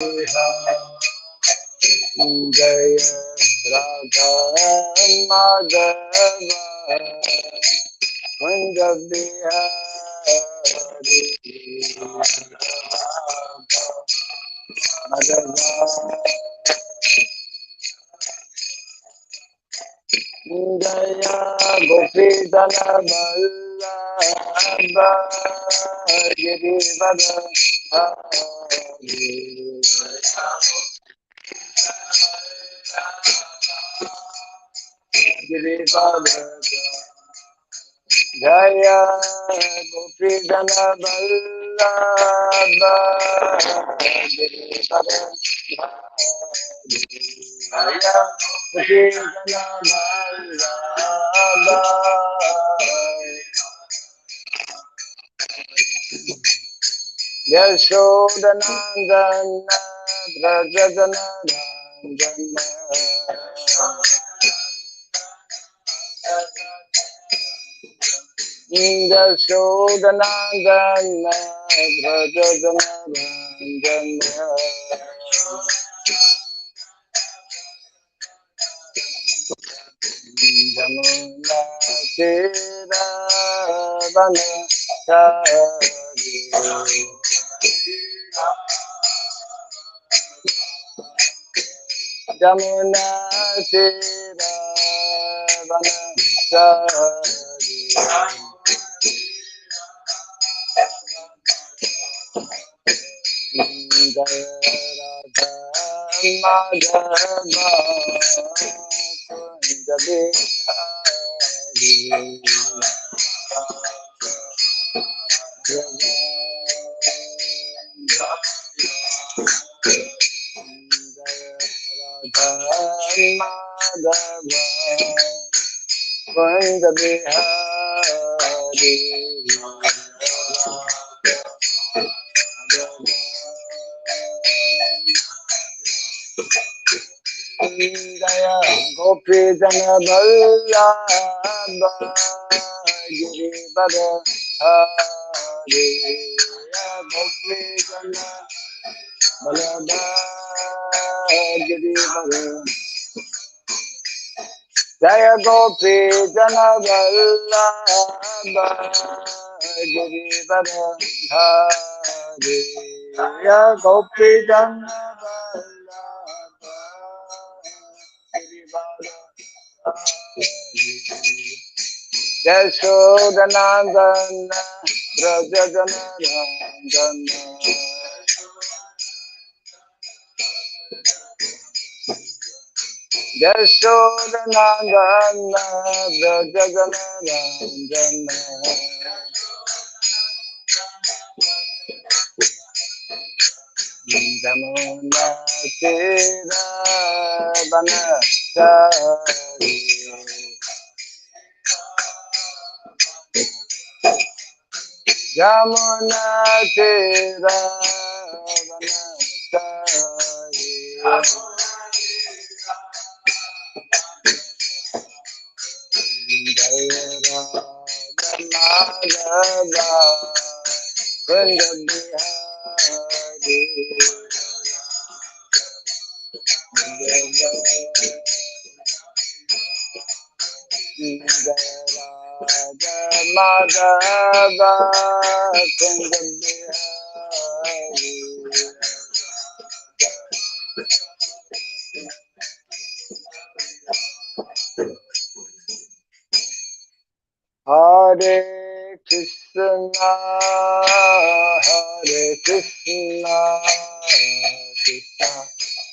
Jaya Radha Madhava Kunja Bihari Madhava Jaya Gopidana Vallabha Girivara Hari Girivara Jaya Gopidana Vallabha Girivara Jaya Gopidana Vallabha Yashodanandana Brajadana Randana Yashodanandana Brajadana Randana Jamuna Tera Vana Chari Jamuna Tera Vana Chari Jaya Radha Madhava Kunja Bihari Jaya Radha Madhava Kunja Bihari Jaya Gopidana Vallabha Girivara Hari Gopidana Vallabha Girivara Jaya Gopidana Vallabha Girivara Hari Jaya Gopidana Yashodanandana Brajadana Randana Yashodanandana Brajadana Randana Jamuna Tera Vana Chari Jamuna Tera Vana Chari Jaya Radha Madhava Kunja Bihari Jaya Radha Madhava Kunja Bihari Hare Krishna Hare Krishna Krishna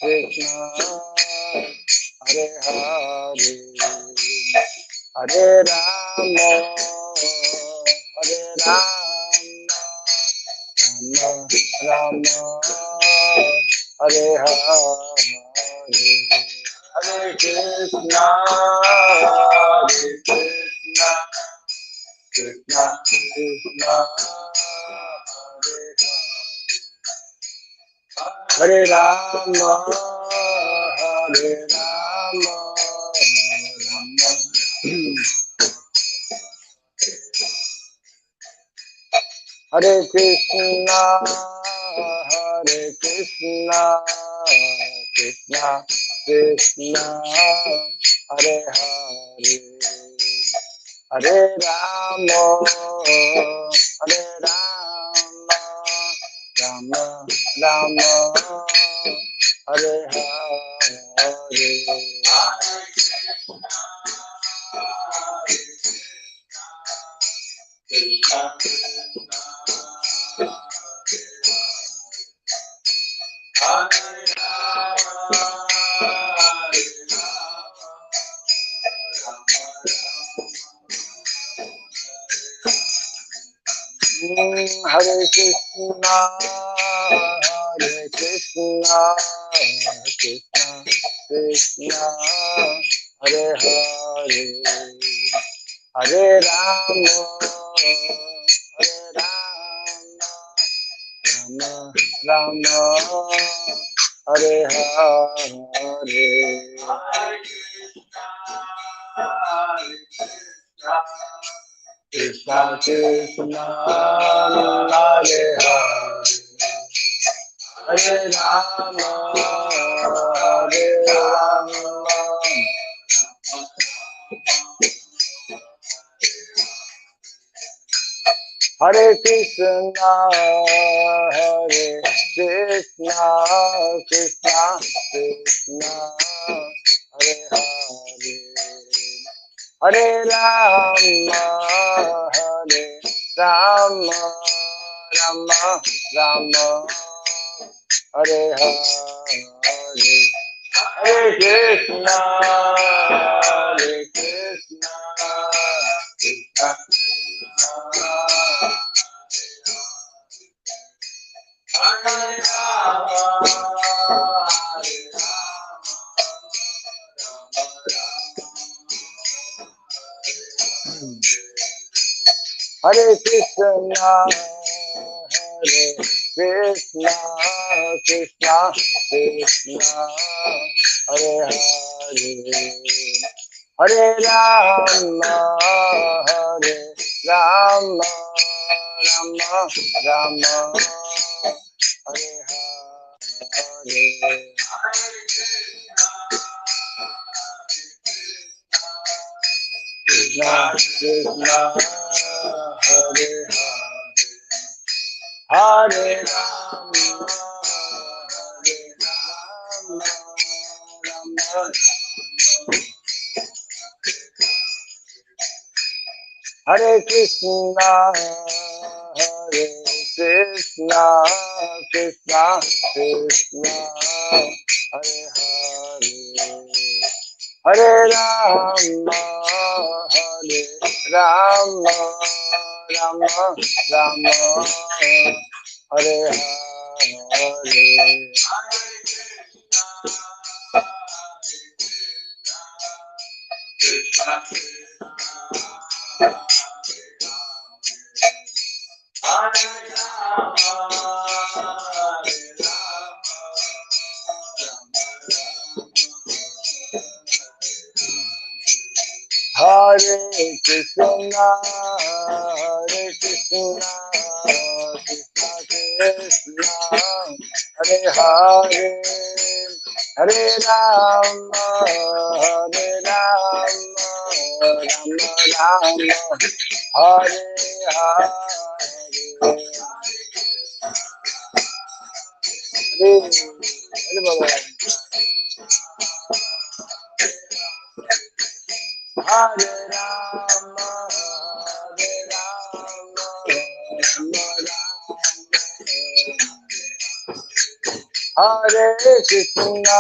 Krishna Hare Hare Hare Rama Hare Rama Rama Rama Hare Hare Hare Krishna Krishna Krishna Krishna Hare Rama Hare Rama Rama Hare Krishna Hare Krishna Krishna, Krishna Krishna, Hare Hare, Hare Rama, Hare Rama, Rama Rama, Hare Hare. Hare Krishna, Hare Krishna, Krishna Krishna, Hare Hare, Hare Rama, Hare Rama, Rama Rama, Hare Hare. Krishna Krishna, Hare Hare, Hare Rama, Hare Rama, Hare Krishna, Hare Krishna, Krishna Krishna, Hare Hare, Hare Rama, Hare Rama, Rama Rama, Hare Hare, Hare Krishna, Hare Krishna, Krishna Krishna, Hare Rama, Hare Hare Krishna, Hare Krishna, Krishna Krishna, Hare Hare, Hare Rama, Hare Rama, Rama Rama, Hare Hare. Krishna Krishna, Hare Hare, Hare Rama, Hare Rama, Rama Hare Krishna, Hare Krishna, Krishna Krishna, Hare Hare, Hare Rama, Hare Rama, Rama Rama, Hare Hare. Hare Krishna, Hare Krishna, Krishna Krishna, Hare Hare, Hare Rama, Hare Rama, Rama Rama, Hare Hare. Hare Baba. Hare Rama, Hare Rama, Rama Rama, Hare Krishna,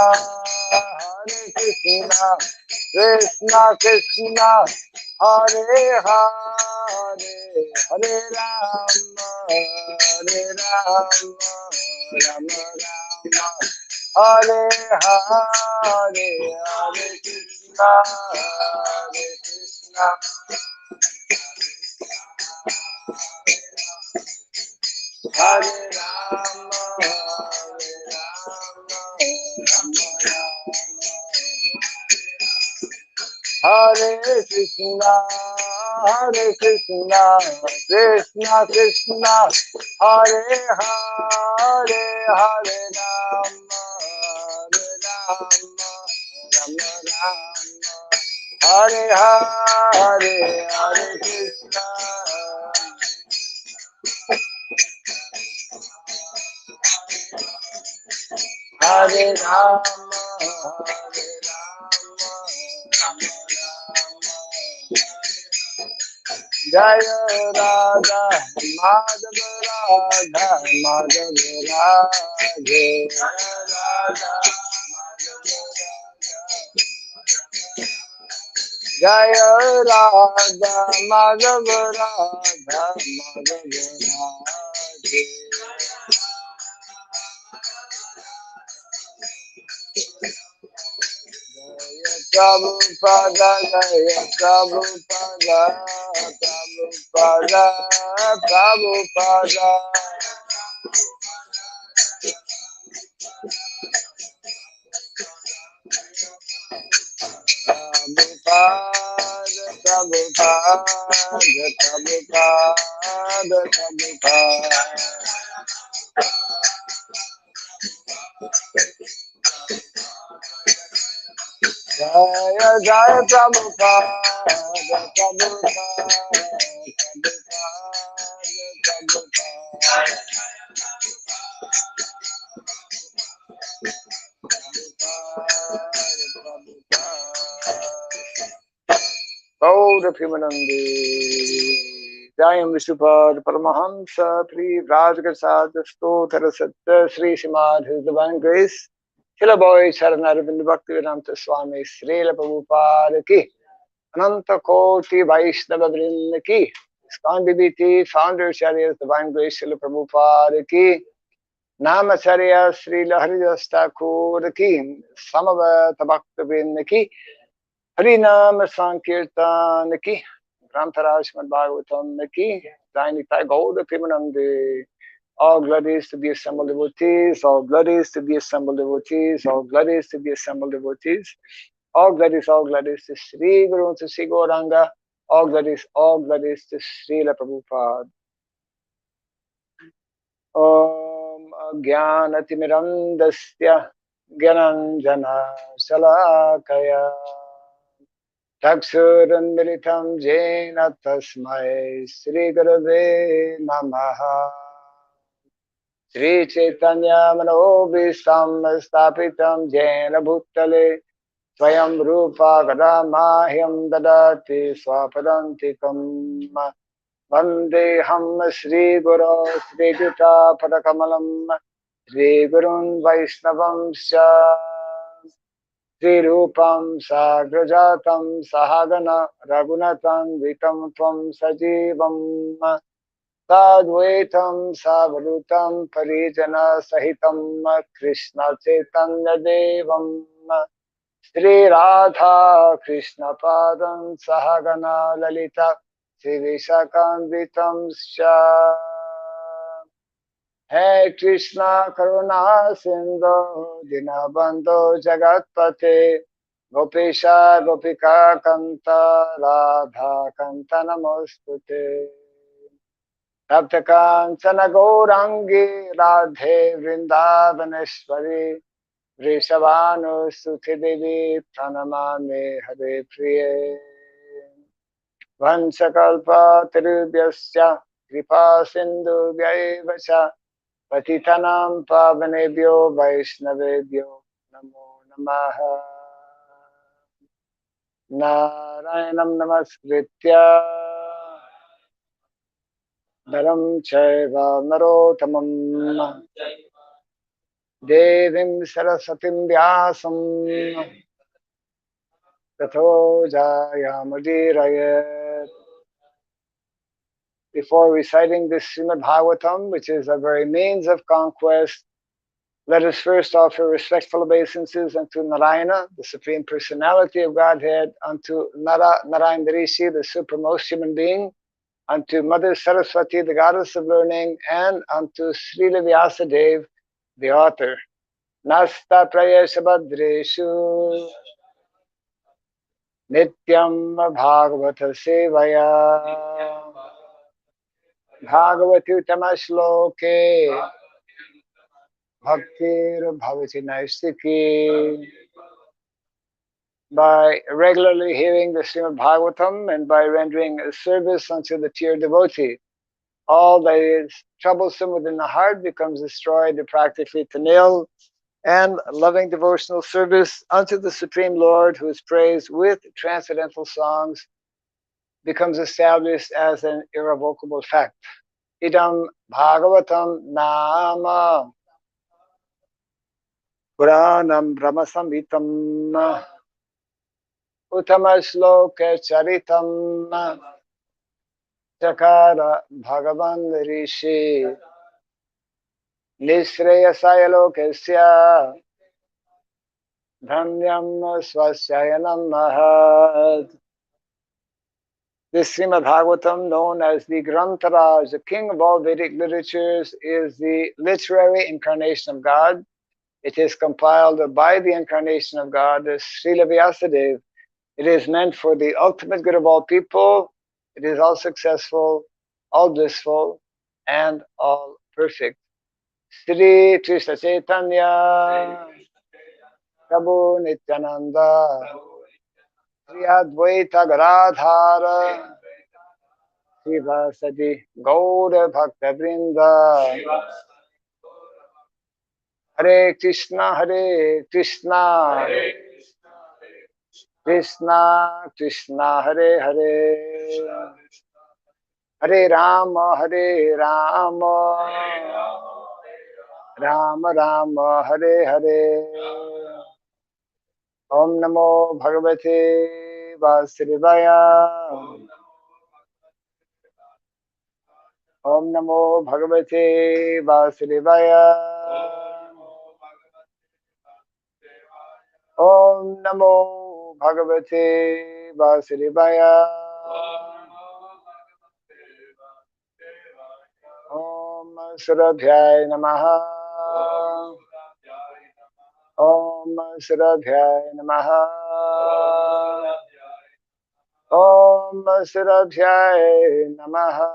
Hare Krishna, Krishna Krishna, Hare Hare, Hare Rama, Hare Rama, Rama Rama, Hare Hare, Hare Krishna, Hare Krishna, Hare Rama, Hare Rama, Rama Rama, Hare Krishna, Hare Krishna, Krishna Krishna, Hare Hare, Hare Rama, Hare Hare, Hare Krishna, Hare Rama, Hare Rama, Jaya Radha, Madhava Radha, Madhava Radha, Jaya Radha, Madhava Radha, Madhava Radha. Prabhupada, Jaya Prabhupada, Prabhupada, Prabhupada. Prabhupada, Prabhupada, Prabhupada. Jaya Jaya Prabhupada, Prabhupada, Prabhupada. Gauda Pimanandi, Jayam Vishupad Paramahamsa, Pri Rajgasad, Stotra Satya, Sri Srimad, His Divine Grace, Srila Boy Charanaravinda Bhaktivedanta Swami, Srila Prabhupada Ki, Ananta Koti Vaishnava Vrinda Ki, ISKCON BBT, Founder Charya's Divine Grace, Srila Prabhupada Ki, Namacharya Srila Haridas Thakur Ki, Samavata Bhaktivinoda Ki, Harinam Sankirtan Ki, Grantaraj Srimad Bhagavatam Ki, Dainitai Gauda Pimanandi. All glories to the assembled devotees, all glories to the assembled devotees, all glories to the assembled devotees, all glories to Sri Guru, to Sri Gauranga, all glories to Srila Prabhupada. Om Jnanatimirandasya Gyananjana Salakaya Taksuranmilitam Jena Tasmai Sri Gurave Namaha. Sri Chaitanya Manobhistam Stapitam Jena Bhuttale Swayam Rupa Gadamahyam Dadati Swapadantikam Vandeham Sri Guru Sri Juta Padakamalam Sri Gurun Vaishnavam Sya Sri Rupam Sagrajatam Sahagana Ragunatam Vitam Tvam Sajivam Sadvaitam Savadutam Parijana Sahitam Krishna Chaitanya Devam Sri Radha Krishna Padam Sahagana Lalita Sri Vishakanvitam Sha. Hey Krishna Karuna Sindhu Dinabandhu Jagatpate Gopesha Gopika Kanta Radha Kanta Namostute Taptakanchana Gaurangi Radhe Vrindavaneshwari Vrishabhanu Suti Devi Pranamame Hare Priye Vansakalpa Tirubhyasya Kripa Sindhu Vyaivacha Patitanam Pavanebhyo Vaishnavebhyo Namo Namaha. Narayanam Namaskritya Dharam Chaiva Narotamam Devim Sarasatim Vyasam Tato Jayamudirayat. Before reciting this Srimad Bhagavatam, which is a very means of conquest, let us first offer respectful obeisances unto Narayana, the Supreme Personality of Godhead, unto Narayana Rishi, the supremmost human being, unto Mother Saraswati, the goddess of learning, and unto Srila Vyasadeva, the author. Nasta Prayesha Bhadreshu Nityam Bhagavata Sevaya Bhagavati Uttama Shloke Bhaktir Bhavati Naistiki. By regularly hearing the Srimad Bhagavatam and by rendering service unto the dear devotee, all that is troublesome within the heart becomes destroyed practically to nil, and loving devotional service unto the Supreme Lord, who is praised with transcendental songs, becomes established as an irrevocable fact. Idam Bhagavatam Nama Puranam Brahmasamhitam Uttama Charitam Chakara Bhagavan Rishi Nishreyasaya Lokasya Dhanyam Swasyayanam Mahad. This Srimad Bhagavatam, known as the Grantaraj, the king of all Vedic literatures, is the literary incarnation of God. It is compiled by the incarnation of God, the Srila Vyasadeva. It is meant for the ultimate good of all people. It is all successful, all blissful, and all perfect. Sri Krishna Chaitanya Prabhu Nityananda Sri Advaita Garadhara Srivasadi Gaura Bhakta Vrinda. Hare Krishna, Krishna Krishna, Hare Hare, Hare Rama, Rama Rama, Hare Hare. Om Namo Bhagavate Vasudevaya. Om Namo Bhagavate Vasudevaya. Om Namo Bhagavate Vasudevaya. Om Surabhyaya Namaha. Om Surabhyaya Namaha. Om Surabhyaya Namaha.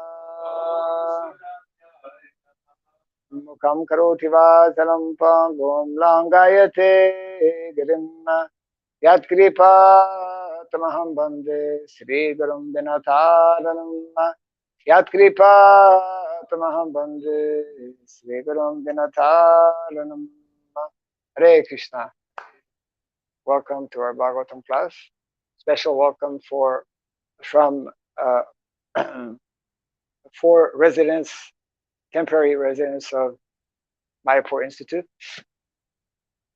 Mukam karoti vasalam pangom langayate girim yat kripa tamaham bande Sri Gurum Vinataranam yat kripa tamaham bande Sri Gurum Vinataranam. Hare Krishna. Welcome to our Bhagavatam class. Special welcome from four residents, temporary residents of Mayapur Institute.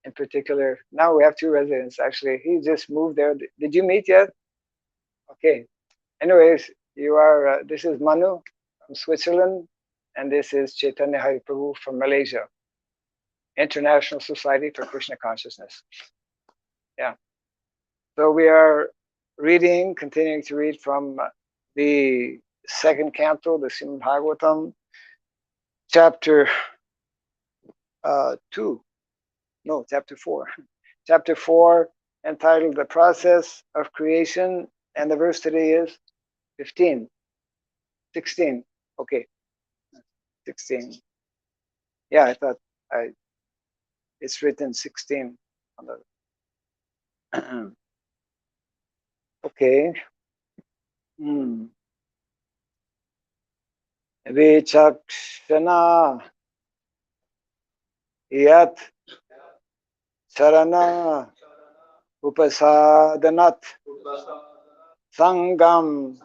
In particular, now we have two residents actually. He just moved there. Did you meet yet? Okay. Anyways, you are. This is Manu from Switzerland, and this is Chaitanya Hari Prabhu from Malaysia, International Society for Krishna Consciousness. Yeah. So we are continuing to read from the second canto, the Srimad Bhagavatam, chapter 4. Chapter 4, entitled The Process of Creation, and the verse today is 16. Okay, 16. Yeah, I thought it's written 16 on the. Okay. Vichakshana yat sarana upasadanat sangam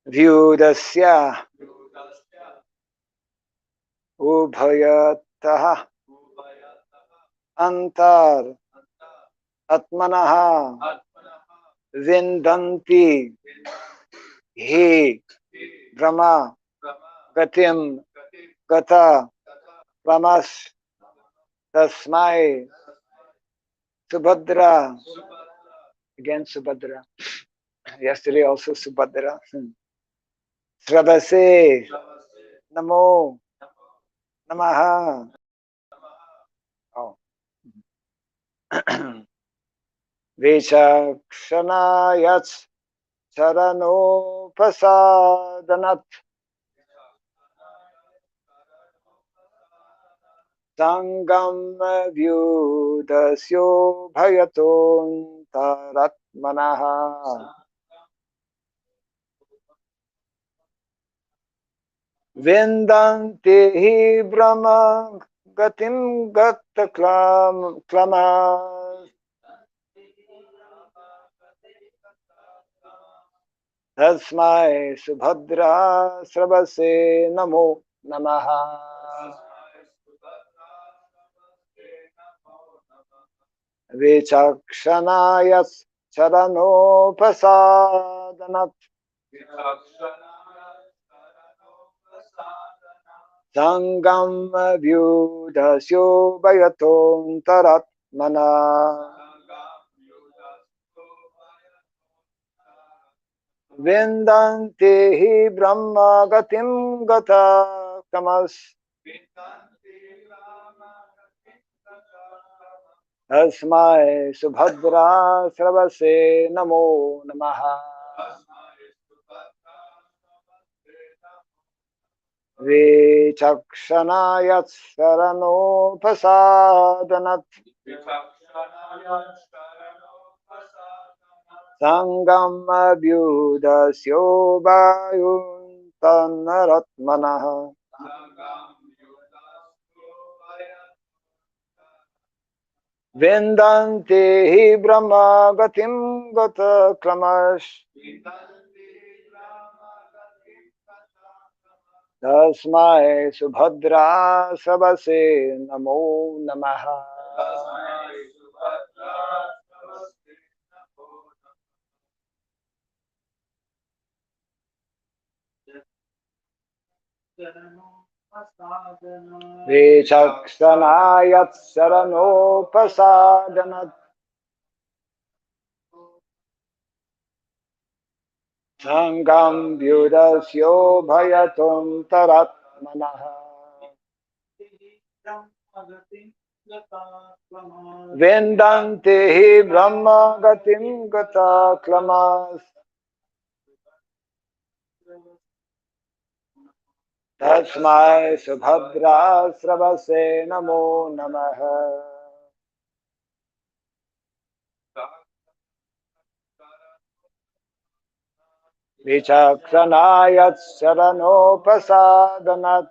vyudasya ubhayataha antar atmanaha vindanti he brahma gatim gata ramas tasmai subhadra. Again Subhadra. Yesterday also Subhadra. Sravase Namo Namaha. Oh. Vechakshana yats charano pasadanat Sangam vyudasyo bhayaton taratmanaha Vindanti hi brahma gatim gata klama Tasmai subhadra sravase namo namaha Vichakshanayas charanopasadanat Sangam vyudasyo bayaton tarat mana Vindanti hi brahma gatim gata kamas Tasmai subhadra sravase namo namaha Vichakshanayat saranopasadanat Sangam abhyudasyo vayun tanaratmanaha Vindanti hi brahma gatim gata klamash Tasmai subhadra sabase namo namaha Vichaksanayat saranopasadanat Sangam vyudasyo bhayaton taratmanaha Vindanti hi brahma gatim gata klamas Tasmai subhadra sravase namo namaha Vichaksanayat saranopasadanat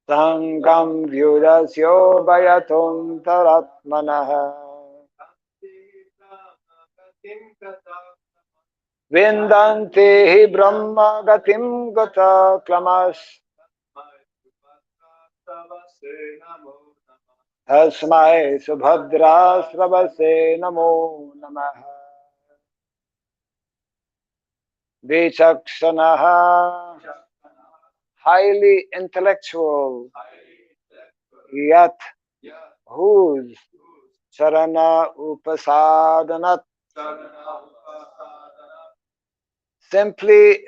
Sangam vyudasyo vayaton taratmanaha Vindanti hi brahma gatim gata klamas Tasmai subhadra sravase namo namaha Vichakshanaha highly intellectual yet whose sarana upasadanat simply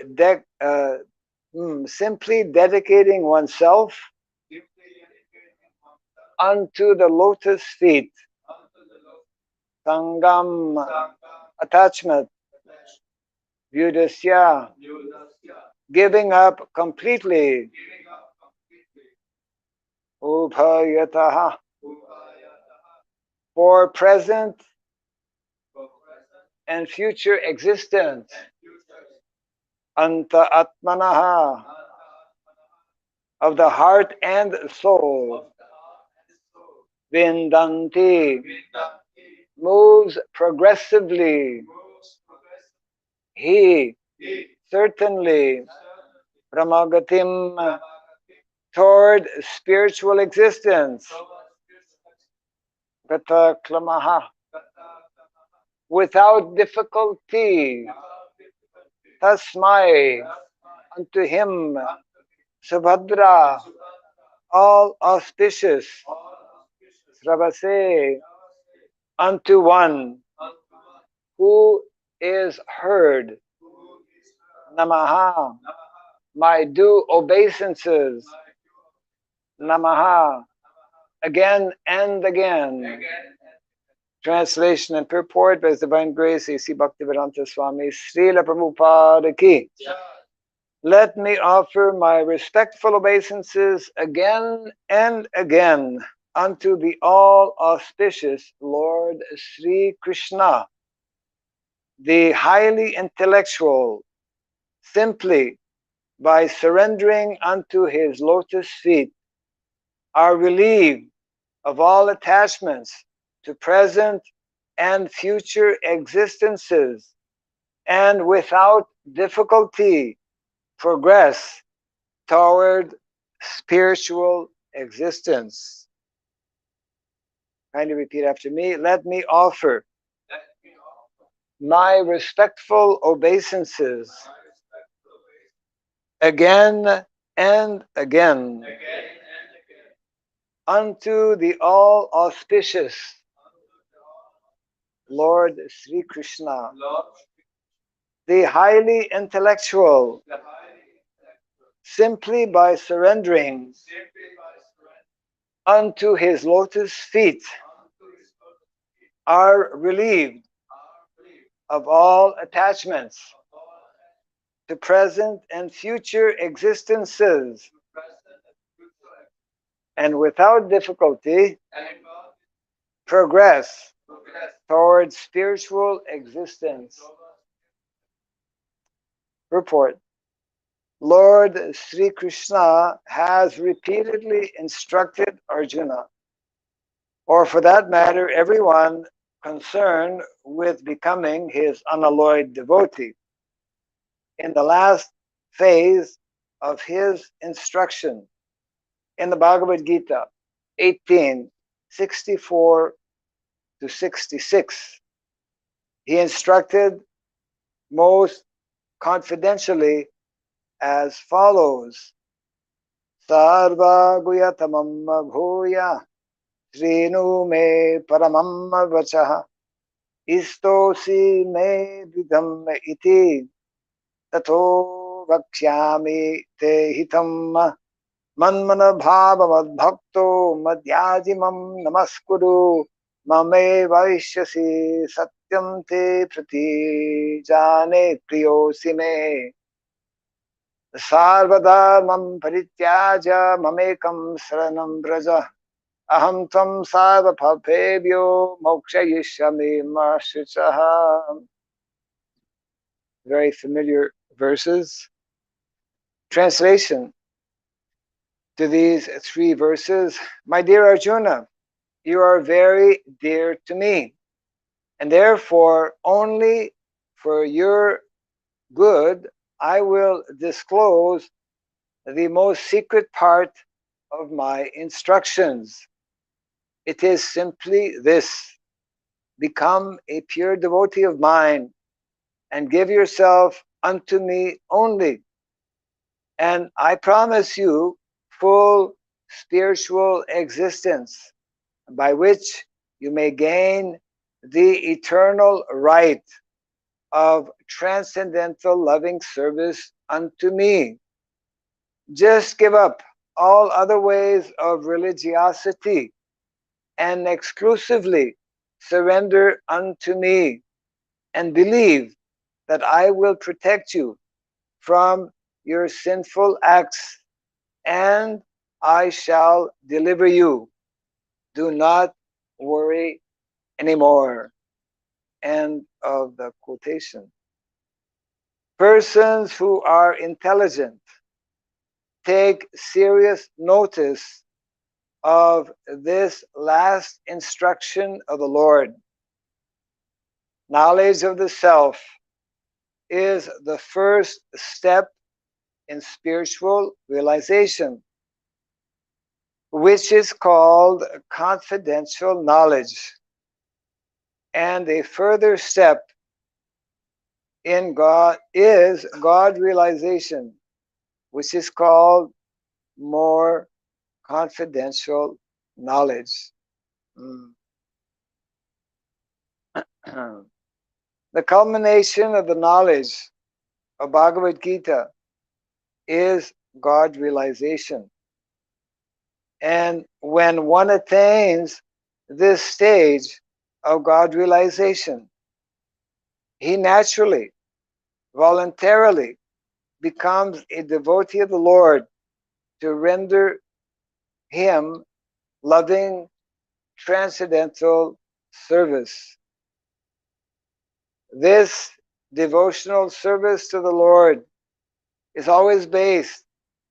simply dedicating oneself unto the lotus feet sangam attachment vyudasya giving up completely ubhayataha for present and future existence anta atmanaha of the heart and soul Vindanti moves progressively he certainly pramagatim toward spiritual existence gata klamaha without difficulty tasmai unto him subhadra all auspicious sravase unto one who is heard namaha my due obeisances namaha again and again. Translation and purport by His Divine Grace A.C. Bhaktivedanta Swami Srila Prabhupada ki Let me offer my respectful obeisances again and again unto the all-auspicious Lord Sri Krishna, the highly intellectual, simply by surrendering unto his lotus feet, are relieved of all attachments to present and future existences, and without difficulty progress toward spiritual existence. Kindly repeat after me. Let me offer my respectful obeisances again and again unto the all-auspicious Lord Sri Krishna, the highly intellectual, simply by surrendering unto his lotus feet, are relieved of all attachments to present and future existences, and without difficulty progress towards spiritual existence. Report. Lord Sri Krishna has repeatedly instructed Arjuna, or for that matter, everyone concerned with becoming his unalloyed devotee, in the last phase of his instruction in the Bhagavad Gita 18:64 to 66. He instructed most confidentially as follows: Sarva guyatamam bhuya srinu me paramam vachaha istosi me vidam iti tato vakshyami te hitam manmana bhava madbhakto madhyajimam namaskuru mame vaishyasi satyam te prati jane priyosi me sarvadharmam parityaja mamekam saranam braja aham tvam sarvabhavebhyo mokshayishyami ma shuchaha. Very familiar verses. Translation to these three verses: my dear Arjuna, you are very dear to me, and therefore only for your good I will disclose the most secret part of my instructions. It is simply this: become a pure devotee of mine and give yourself unto me only, and I promise you full spiritual existence, by which you may gain the eternal right of transcendental loving service unto me. Just give up all other ways of religiosity and exclusively surrender unto me, and believe that I will protect you from your sinful acts, and I shall deliver you. Do not worry anymore. End of the quotation. Persons who are intelligent take serious notice of this last instruction of the Lord. Knowledge of the self is the first step in spiritual realization, which is called confidential knowledge, and a further step in God is God realization, which is called more confidential knowledge. The culmination of the knowledge of Bhagavad Gita is God realization. And when one attains this stage of God realization, he naturally, voluntarily becomes a devotee of the Lord to render him loving transcendental service. This devotional service to the Lord is always based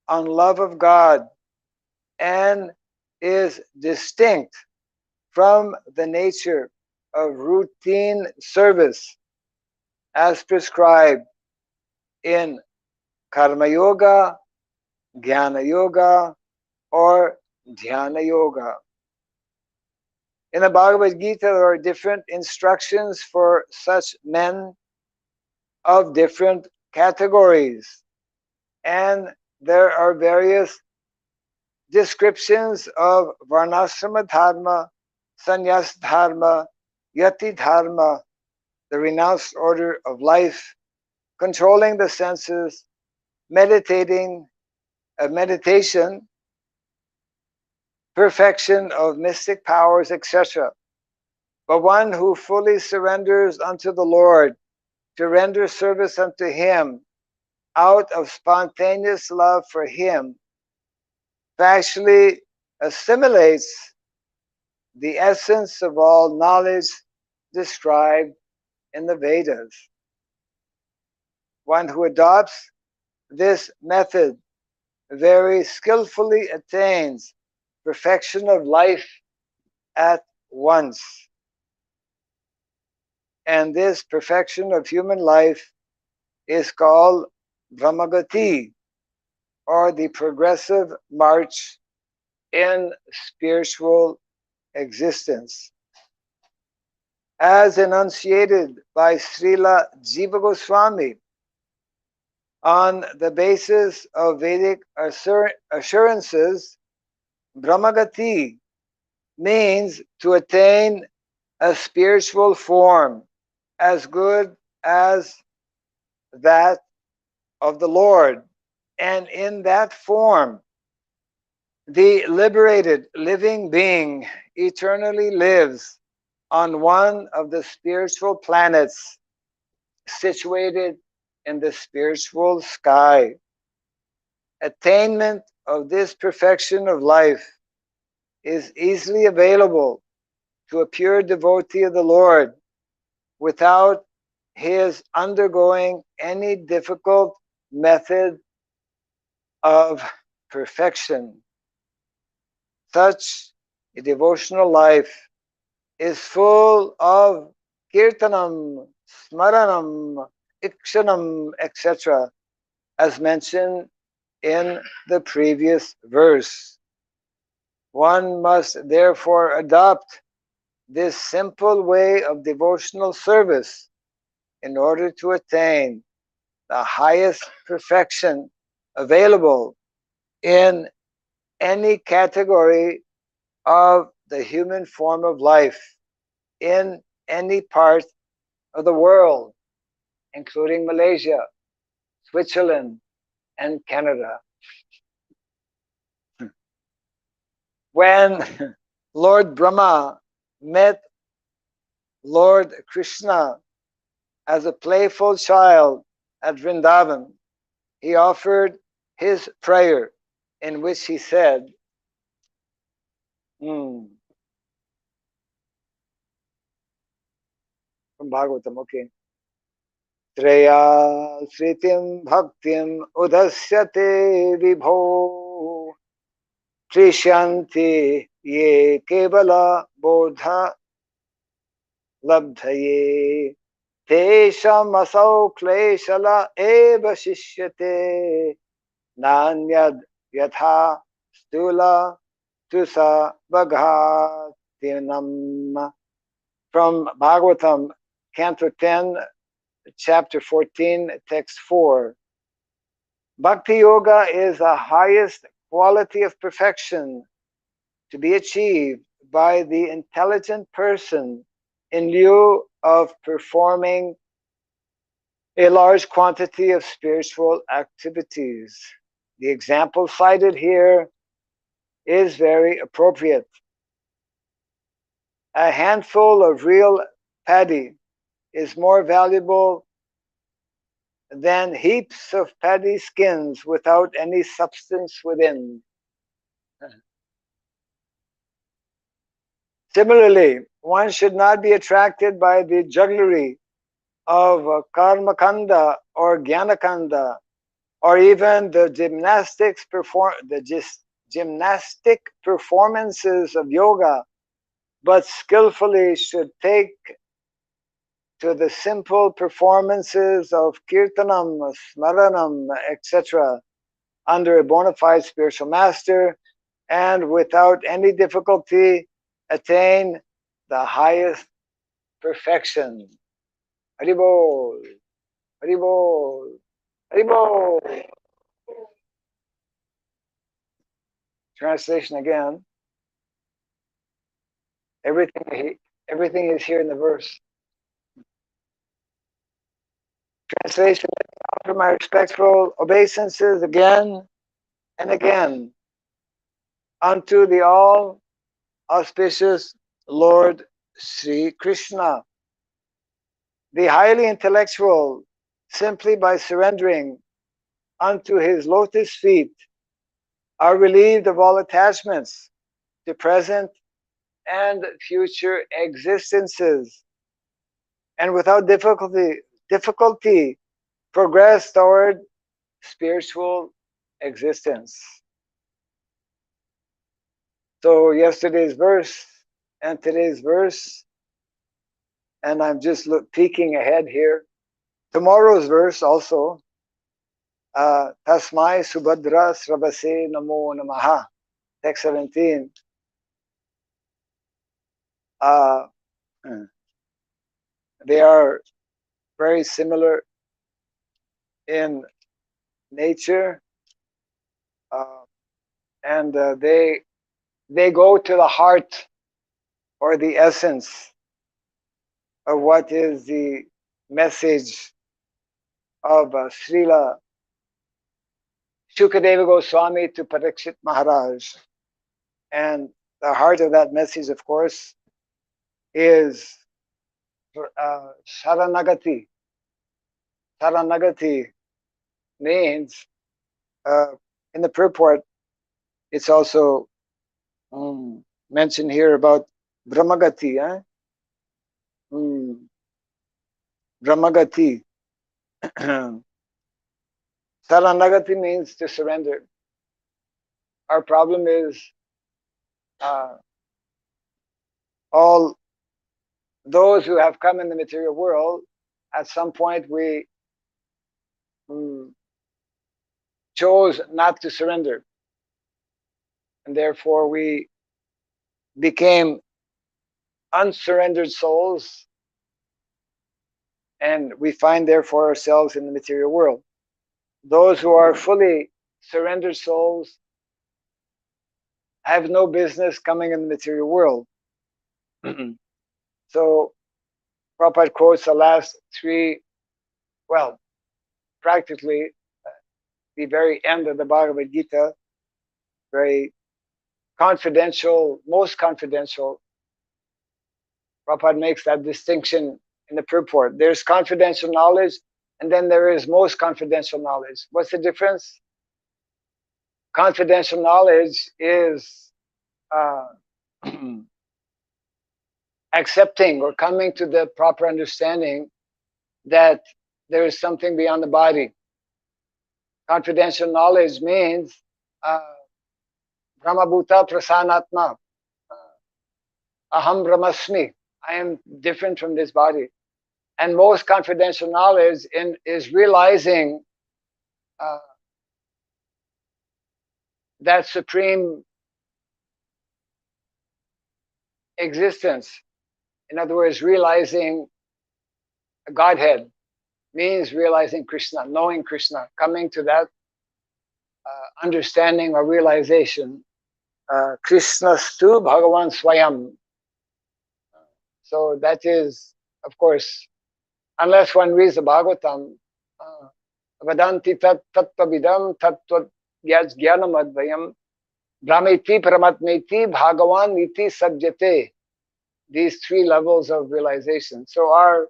on love of God and is distinct from the nature of routine service as prescribed in Karma Yoga, Jnana Yoga, or Dhyana Yoga. In the Bhagavad Gita, there are different instructions for such men of different categories, and there are various descriptions of Varnasrama Dharma, Sannyas Dharma, Yatidharma, the renounced order of life, controlling the senses, meditation, perfection of mystic powers, etc. But one who fully surrenders unto the Lord to render service unto Him out of spontaneous love for Him actually assimilates the essence of all knowledge described in the Vedas. One who adopts this method very skillfully attains perfection of life at once. And this perfection of human life is called Brahmagati, or the progressive march in spiritual existence. As enunciated by Srila Jiva Goswami, on the basis of Vedic assurances, Brahmagati means to attain a spiritual form as good as that of the Lord. And in that form, the liberated living being eternally lives on one of the spiritual planets situated in the spiritual sky. Attainment of this perfection of life is easily available to a pure devotee of the Lord without his undergoing any difficult method of perfection. Such a devotional life is full of kirtanam, smaranam, ikshanam, etc., as mentioned in the previous verse. One must therefore adopt this simple way of devotional service in order to attain the highest perfection available in any category of the human form of life in any part of the world, including Malaysia, Switzerland, and Canada. When Lord Brahma met Lord Krishna as a playful child at Vrindavan, he offered his prayer in which he said, from Bhagavatam, okay. Treya sritim bhaktim udasyate vibho trishanti ye kevala bodha labdhaye tesham asau kleshala eva shishyate nanyad yatha stula tusa bhagatinam. From Bhagavatam, Canto 10, Chapter 14, Text 4. Bhakti Yoga is the highest quality of perfection to be achieved by the intelligent person in lieu of performing a large quantity of spiritual activities. The example cited here is very appropriate. A handful of real paddy is more valuable than heaps of paddy skins without any substance within. Similarly, one should not be attracted by the jugglery of karmakanda or jnanakanda, or even the gymnastic performances of yoga, but skillfully should take to the simple performances of kirtanam, smaranam, etc., under a bona fide spiritual master, and without any difficulty attain the highest perfection. Haribol, Haribol, Haribol. Translation again. Everything is here in the verse. Translation: offer my respectful obeisances again and again unto the all auspicious Lord Sri Krishna, the highly intellectual, simply by surrendering unto his lotus feet, are relieved of all attachments to present and future existences, and without difficulty progress toward spiritual existence. So yesterday's verse and today's verse, and I'm just peeking ahead here. Tomorrow's verse also, Tasmai Subhadra Sravase Namo Namaha, text 17. They are very similar in nature, and they go to the heart or the essence of what is the message of Srila Shukadeva Goswami to Pariksit Maharaj. And the heart of that message, of course, is Saranagati. Saranagati means, in the purport, it's also mentioned here about Brahmagati. Brahmagati. Saranagati means to surrender. Our problem is all those who have come in the material world, at some point we chose not to surrender. And therefore we became unsurrendered souls, and we find therefore ourselves in the material world. Those who are fully surrendered souls have no business coming in the material world. So Prabhupada quotes the last three, well, practically the very end of the Bhagavad Gita, very confidential, most confidential. Prabhupada makes that distinction in the purport. There's confidential knowledge, and then there is most confidential knowledge. What's the difference? Confidential knowledge is accepting or coming to the proper understanding that there is something beyond the body. Confidential knowledge means Brahmabhuta Prasanatma. Aham Brahmasmi. I am different from this body. And most confidential knowledge is realizing that supreme existence. In other words, realizing Godhead means realizing Krishna, knowing Krishna, coming to that understanding or realization. Krishnastu Bhagavan Swayam. So that is, of course, unless one reads the Bhagavatam, Vadanti tat tattvavidam tattvat jnanam advayam brahmeti paramatmeti bhagavan iti sadyate. These three levels of realization. So our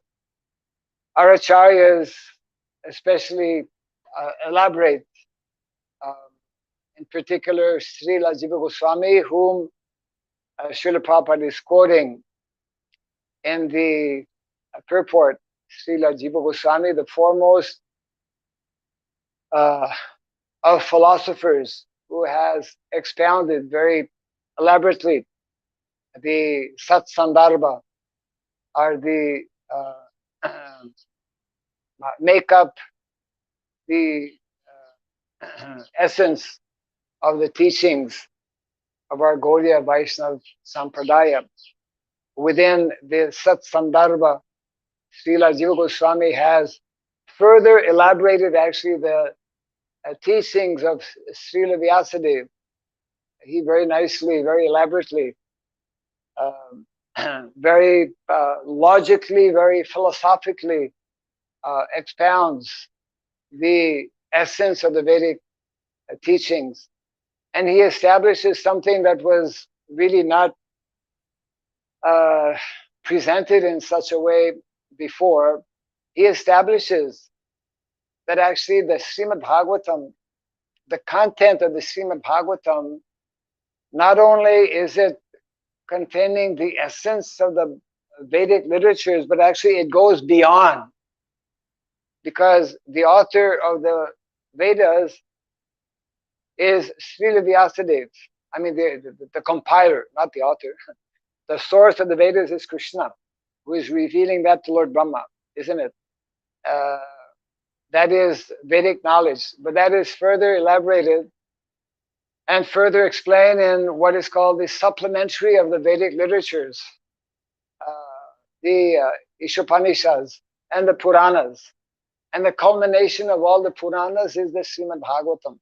acharyas especially elaborate, um, in particular Srila Jiva Goswami, whom Srila Prabhupada is quoting in the purport. Srila Jiva Goswami, the foremost of philosophers, who has expounded very elaborately the Sat Sandarbha, or the make up the essence of the teachings of our Gaudiya Vaishnava Sampradaya. Within the Sat Sandarbha, Srila Jiva Goswami has further elaborated actually the teachings of Srila Vyasadeva. He very nicely, very elaborately, very logically, very philosophically expounds the essence of the Vedic teachings. And he establishes something that was really not presented in such a way before. He establishes that actually the Srimad Bhagavatam, the content of the Srimad Bhagavatam, not only is it containing the essence of the Vedic literatures, but actually it goes beyond. Because the author of the Vedas is Srila Vyasadeva. I mean, the compiler, not the author. The source of the Vedas is Krishna, who is revealing that to Lord Brahma, isn't it? That is Vedic knowledge, but that is further elaborated and further explained in what is called the supplementary of the Vedic literatures, the Ishopanishads and the Puranas. And the culmination of all the Puranas is the Srimad Bhagavatam.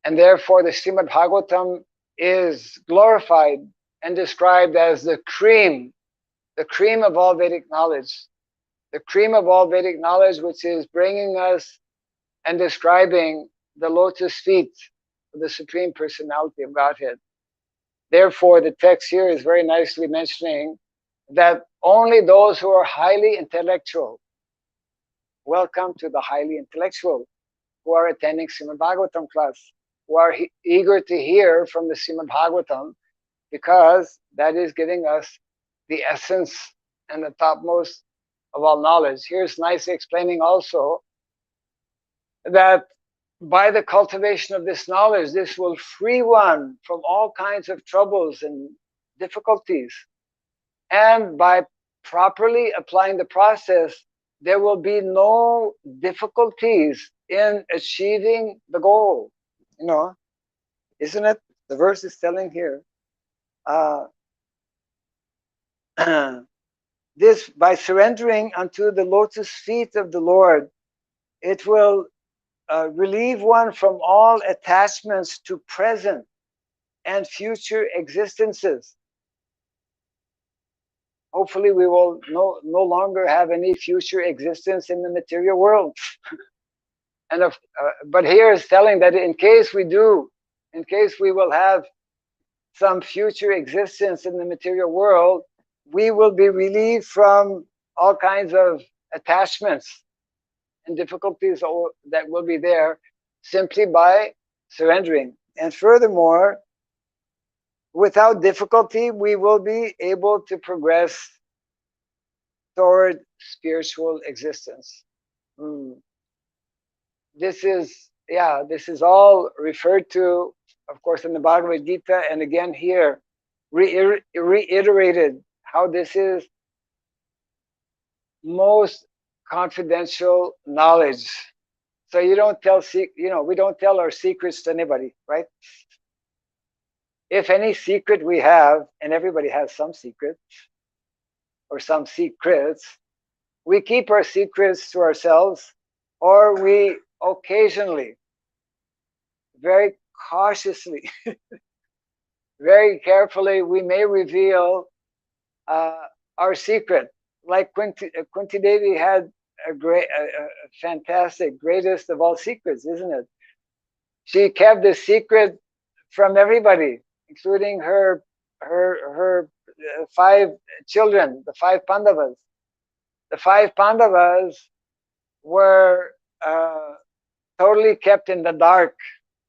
And therefore the Srimad Bhagavatam is glorified and described as the cream of all Vedic knowledge. The cream of all Vedic knowledge, which is bringing us and describing the lotus feet of the Supreme Personality of Godhead. Therefore, the text here is very nicely mentioning that only those who are highly intellectual, welcome to the highly intellectual, who are attending Srimad Bhagavatam class, who are eager to hear from the Srimad Bhagavatam, because that is giving us the essence and the topmost of all knowledge. Here's nicely explaining also that by the cultivation of this knowledge, this will free one from all kinds of troubles and difficulties. And by properly applying the process, there will be no difficulties in achieving the goal. You know, isn't it? The verse is telling here. This, by surrendering unto the lotus feet of the Lord, it will relieve one from all attachments to present and future existences. Hopefully we will no longer have any future existence in the material world. And but here is telling that in case we do, in case we will have some future existence in the material world, we will be relieved from all kinds of attachments and difficulties that will be there simply by surrendering. And furthermore, without difficulty, we will be able to progress toward spiritual existence. This is all referred to, of course, in the Bhagavad Gita, and again here, reiterated how this is most confidential knowledge. So you don't tell, we don't tell our secrets to anybody, right? If any secret we have, and everybody has some secrets, or some secrets, we keep our secrets to ourselves, or we occasionally, very cautiously, very carefully, we may reveal our secret. Like Kunti Devi had a fantastic, greatest of all secrets, isn't it? She kept the secret from everybody, including her 5 children, the 5 Pandavas. The 5 Pandavas were totally kept in the dark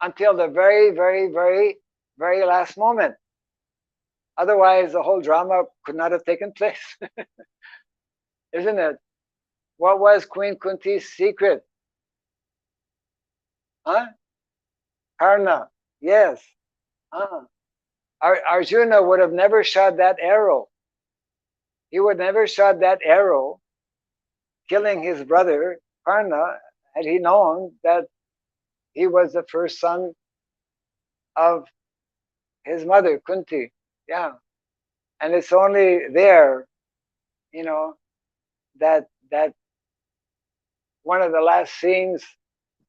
until the very, very, very, very last moment. Otherwise, the whole drama could not have taken place. Isn't it? What was Queen Kunti's secret? Huh? Karna. Yes. Arjuna would have never shot that arrow. He would never shot that arrow, killing his brother Karna, had he known that he was the first son of his mother Kunti. Yeah, and it's only there, you know, that one of the last scenes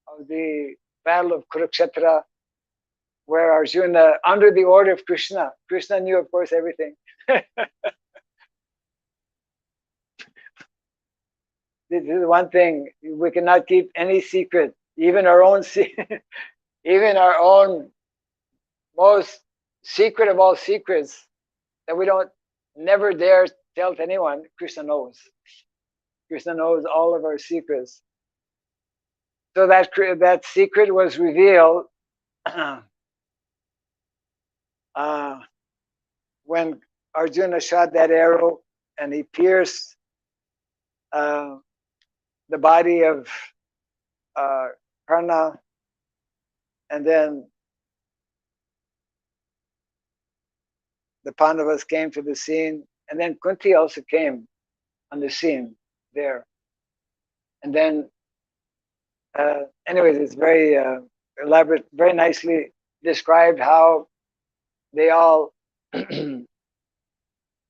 of the Battle of Kurukshetra, where Arjuna, under the order of Krishna, Krishna knew, of course, everything. This is one thing, we cannot keep any secret, even our own even our own most secret of all secrets that we don't never dare tell to anyone. Krishna knows. Krishna knows all of our secrets. So that secret was revealed when Arjuna shot that arrow and he pierced the body of Karna, and then the Pandavas came to the scene, and then Kunti also came on the scene there. And then, anyways, it's very elaborate, very nicely described how they all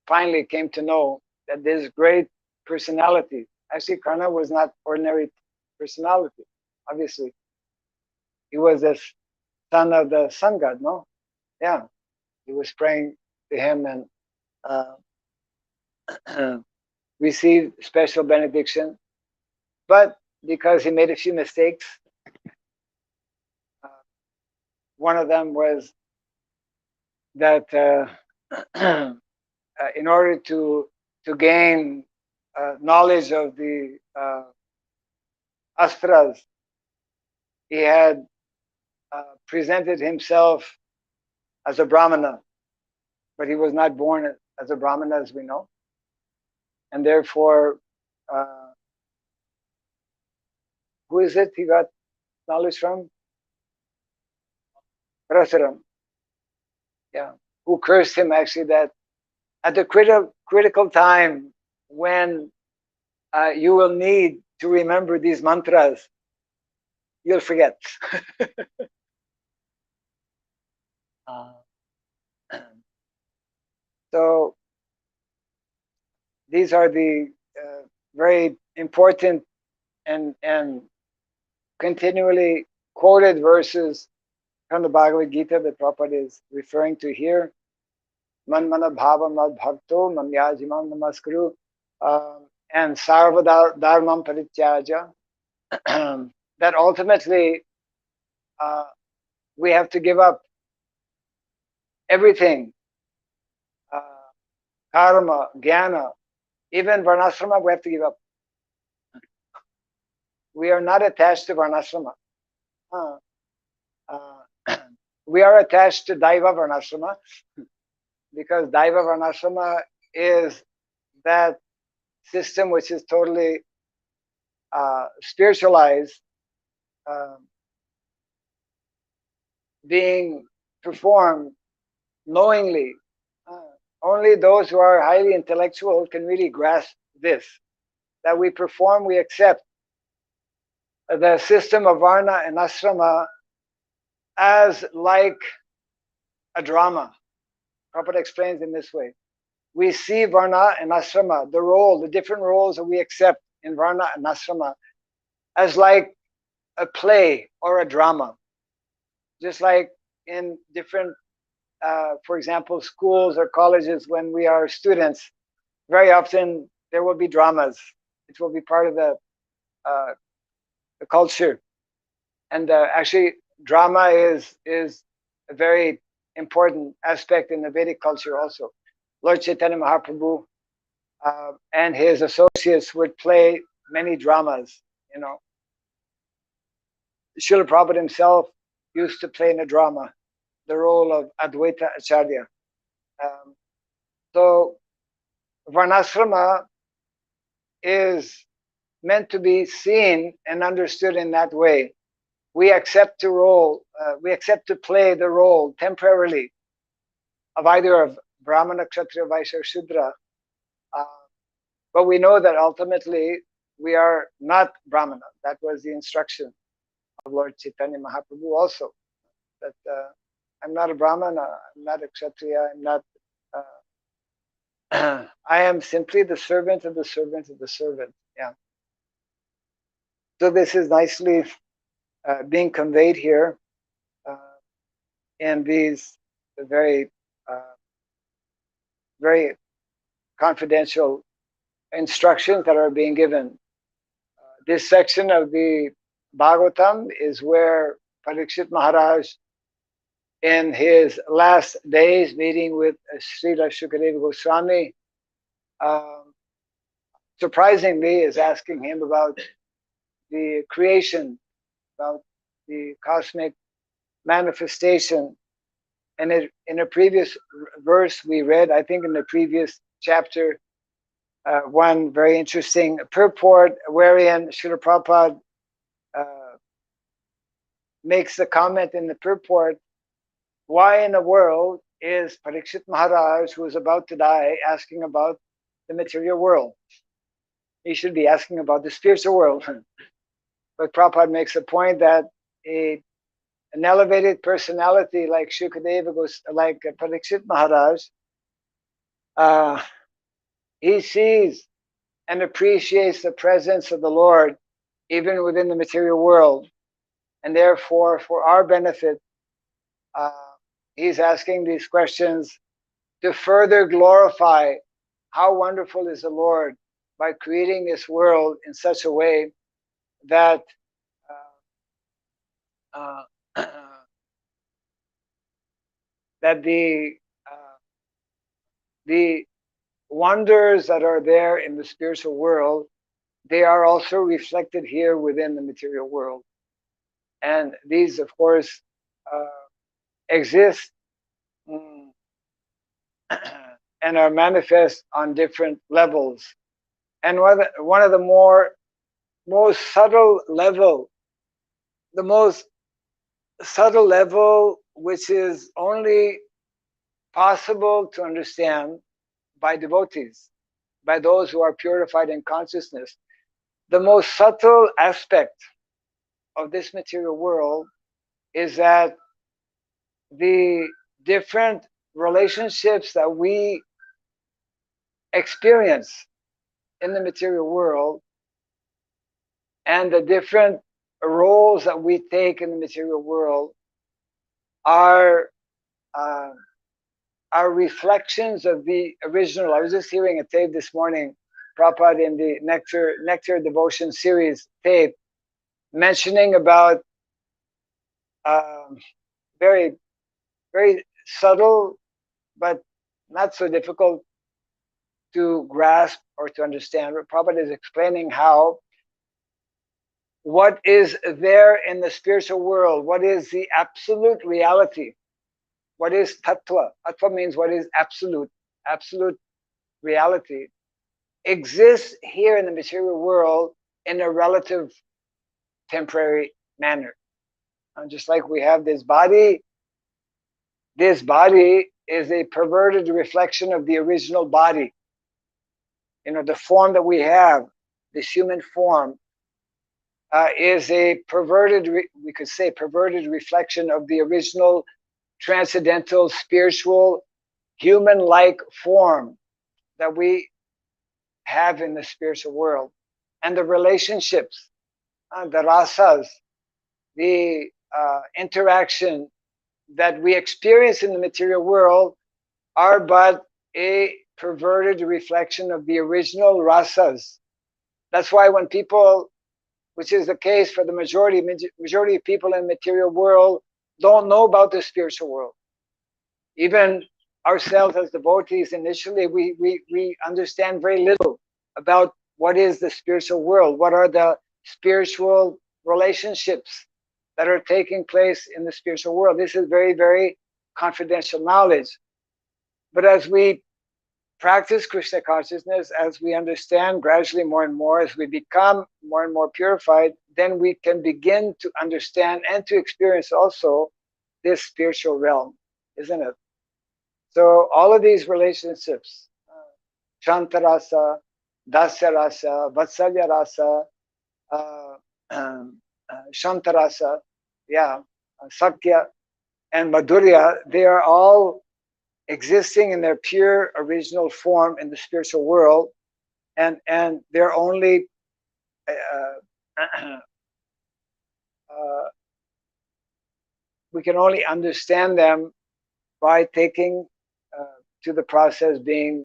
finally came to know that this great personality, actually Karna was not ordinary personality, obviously. He was the son of the sun god, no? Yeah, he was praying to him and received special benediction. But because he made a few mistakes, one of them was that in order to gain knowledge of the astras, he had presented himself as a Brahmana, but he was not born as a Brahmana, as we know. And therefore, who is it he got knowledge from? Varnasrama. Yeah, who cursed him actually that at the critical time when you will need to remember these mantras, you'll forget. So these are the very important and continually quoted verses from the Bhagavad Gita that Prabhupada is referring to here. Man mana bhava mad bhakto man yajimam namaskuru and sarva dharmam parityaja. That ultimately we have to give up everything, karma, jnana, even Varnasrama we have to give up. We are not attached to Varnasrama. We are attached to Daiva Varnasrama because Daiva Varnasrama is that system which is totally spiritualized, being performed knowingly. Only those who are highly intellectual can really grasp this, that we perform, we accept the system of Varna and Asrama as like a drama. Prabhupada explains in this way. We see Varna and Asrama, the role, the different roles that we accept in Varna and Asrama as like a play or a drama. Just like in different, for example, schools or colleges when we are students, very often there will be dramas. It will be part of the culture. And actually, drama is a very important aspect in the Vedic culture also. Lord Chaitanya Mahaprabhu and his associates would play many dramas. You know, Srila Prabhupada himself used to play in a drama the role of Advaita Acharya. So Varnasrama is meant to be seen and understood in that way. We accept to play the role temporarily of either of Brahmana, Kshatriya, Vaishya, or Shudra. But we know that ultimately we are not Brahmana. That was the instruction of Lord Chaitanya Mahaprabhu also. That I'm not a Brahmana, I'm not a Kshatriya, I'm not. I am simply the servant of the servant of the servant. Yeah. So this is nicely being conveyed here in these very, very confidential instructions that are being given. This section of the Bhagavatam is where Pariksit Maharaj, in his last days meeting with Srila Shukadeva Goswami, surprisingly is asking him about the creation, about the cosmic manifestation. And in a previous verse we read, I think in the previous chapter, one very interesting purport wherein Srila Prabhupada makes the comment in the purport, why in the world is Pariksit Maharaj, who is about to die, asking about the material world? He should be asking about the spiritual world. But Prabhupada makes a point that an elevated personality like Shukadeva, like Pariksit Maharaj, he sees and appreciates the presence of the Lord even within the material world. And therefore, for our benefit, he's asking these questions to further glorify how wonderful is the Lord by creating this world in such a way that that the wonders that are there in the spiritual world, they are also reflected here within the material world. And these, of course, exist and are manifest on different levels. And one of the most subtle level, the most subtle level which is only possible to understand by devotees, by those who are purified in consciousness. The most subtle aspect of this material world is that the different relationships that we experience in the material world and the different roles that we take in the material world are reflections of the original. I was just hearing a tape this morning, Prabhupada in the Nectar Devotion series tape, mentioning about very, very subtle, but not so difficult to grasp or to understand. Prabhupada is explaining how what is there in the spiritual world, what is the absolute reality, what is tattva. Tattva means what is absolute. Absolute reality exists here in the material world in a relative temporary manner. And just like we have this body is a perverted reflection of the original body. You know, the form that we have, this human form, is a perverted, we could say, perverted reflection of the original transcendental, spiritual, human-like form that we have in the spiritual world. And the relationships, the rasas, the interaction that we experience in the material world are but a perverted reflection of the original rasas. That's why when people, which is the case for the majority of people in the material world, don't know about the spiritual world. Even ourselves as devotees, initially, we understand very little about what is the spiritual world, what are the spiritual relationships that are taking place in the spiritual world. This is very, very confidential knowledge. But as we practice Krishna consciousness, as we understand gradually more and more, as we become more and more purified, then we can begin to understand and to experience also this spiritual realm, isn't it? So all of these relationships, Shantarasa, Dasya-rasa, Vatsalya-rasa, Shantarasa, Sakya, and Madhurya, they are all existing in their pure original form in the spiritual world, and they're only we can only understand them by taking to the process being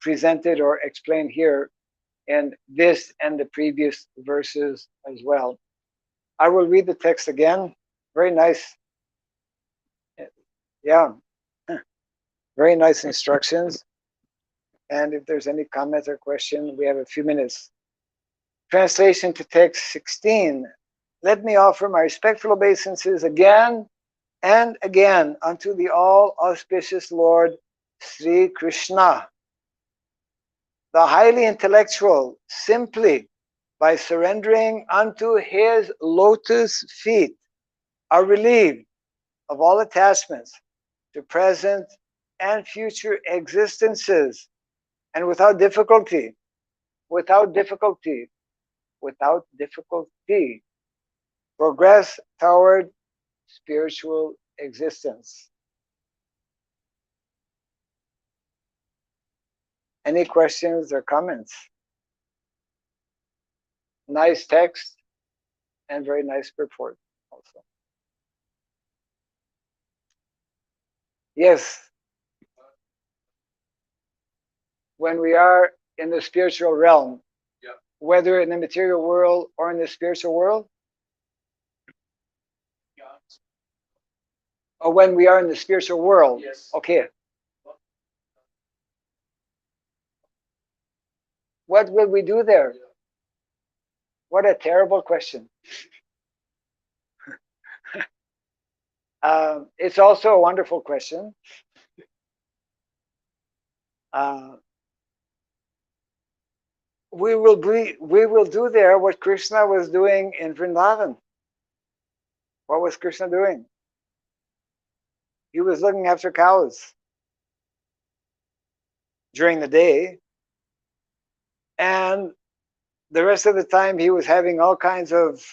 presented or explained here in this and the previous verses as well. I will read the text again. Very nice. Yeah. Very nice instructions. And if there's any comment or question, we have a few minutes. Translation to text 16. Let me offer my respectful obeisances again and again unto the all-auspicious Lord Sri Krishna. The highly intellectual, simply by surrendering unto his lotus feet, are relieved of all attachments to present and future existences, and without difficulty, progress toward spiritual existence. Any questions or comments? Nice text and very nice purport also. Yes. When we are in the spiritual realm, whether in the material world or in the spiritual world, or when we are in the spiritual world, okay. What will we do there? What a terrible question. It's also a wonderful question. We will do there what Krishna was doing in Vrindavan. What was Krishna doing? He was looking after cows during the day, and the rest of the time he was having all kinds of,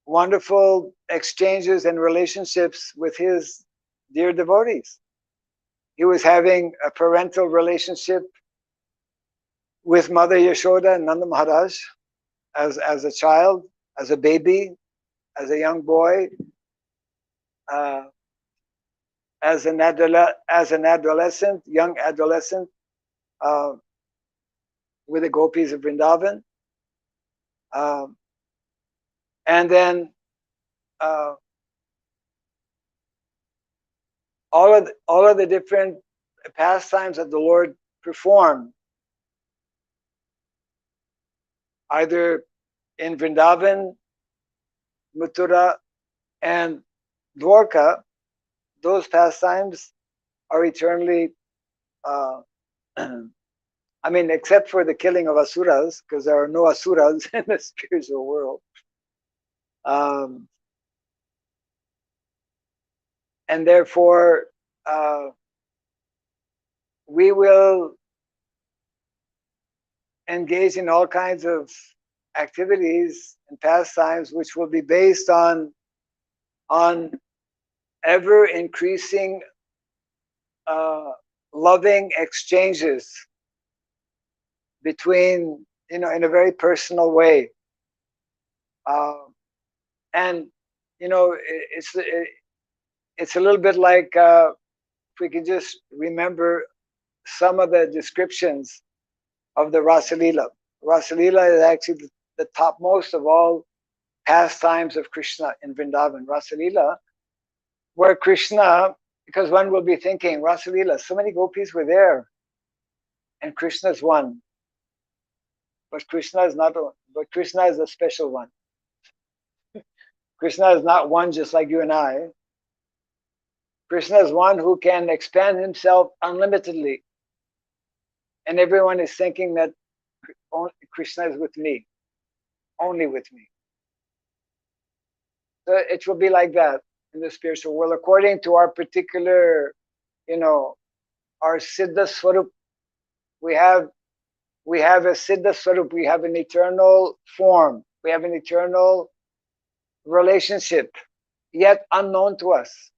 wonderful exchanges and relationships with his dear devotees. He was having a parental relationship with Mother Yashoda and Nanda Maharaj as a child, as a baby, as a young boy, as an adolescent, young adolescent, with the gopis of Vrindavan, and then all of the different pastimes that the Lord performed, either in Vrindavan, Mathura, and Dwarka. Those pastimes are eternally, except for the killing of asuras, because there are no asuras in the spiritual world. And therefore, we will engage in all kinds of activities and pastimes which will be based on ever increasing loving exchanges between, in a very personal way. And it's a little bit like, if we can just remember some of the descriptions of the Rasalila. Rasalila is actually the topmost of all pastimes of Krishna in Vrindavan. Rasalila, where Krishna, because one will be thinking, Rasalila, so many gopis were there, and Krishna's one. But Krishna is not. But Krishna is a special one. Krishna is not one just like you and I. Krishna is one who can expand himself unlimitedly. And everyone is thinking that Krishna is with me, only with me. So it will be like that in the spiritual world, according to our particular, our Siddha Swarup. We have a Siddha Swarup, we have an eternal form, we have an eternal relationship, yet unknown to us.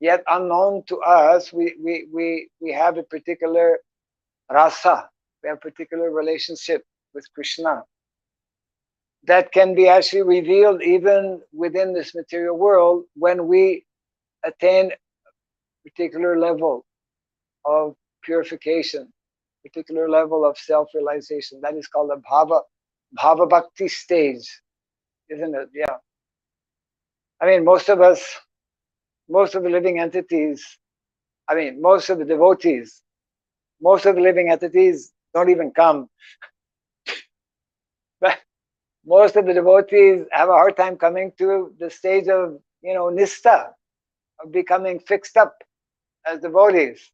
Yet unknown to us, we have a particular rasa, we have a particular relationship with Krishna that can be actually revealed even within this material world when we attain a particular level of purification, particular level of self-realization. That is called a bhava bhakti stage, isn't it? Yeah. I mean, most of us, most of the living entities, I mean, most of the devotees, most of the living entities don't even come. But most of the devotees have a hard time coming to the stage of, nistha, of becoming fixed up as devotees.